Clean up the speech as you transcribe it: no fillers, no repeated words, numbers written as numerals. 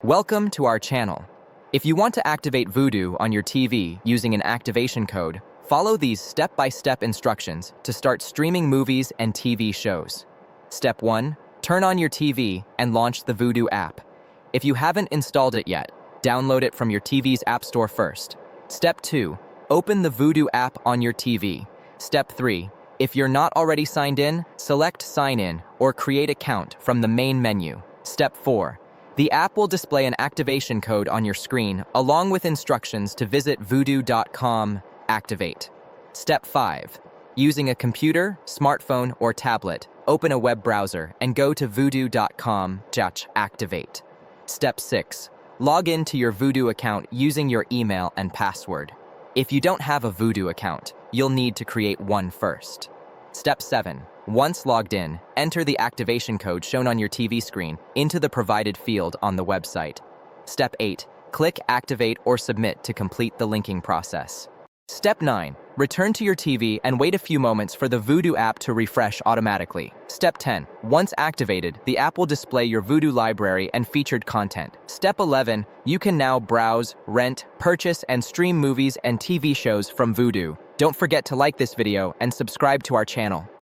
Welcome to our channel. If you want to activate Vudu on your TV using an activation code, follow these step-by-step instructions to start streaming movies and TV shows. Step 1. Turn on your TV and launch the Vudu app. If you haven't installed it yet, download it from your TV's App Store first. Step 2. Open the Vudu app on your TV. Step 3. If you're not already signed in, select Sign In or Create Account from the main menu. Step 4. The app will display an activation code on your screen along with instructions to visit vudu.com activate. Step 5. Using a computer, smartphone, or tablet, open a web browser and go to vudu.com activate. Step 6. Log in to your Vudu account using your email and password. If you don't have a Vudu account, you'll need to create one first. Step 7. Once logged in, enter the activation code shown on your TV screen into the provided field on the website. Step 8. Click Activate or Submit to complete the linking process. Step 9. Return to your TV and wait a few moments for the Vudu app to refresh automatically. Step 10. Once activated, the app will display your Vudu library and featured content. Step 11. You can now browse, rent, purchase, and stream movies and TV shows from Vudu. Don't forget to like this video and subscribe to our channel.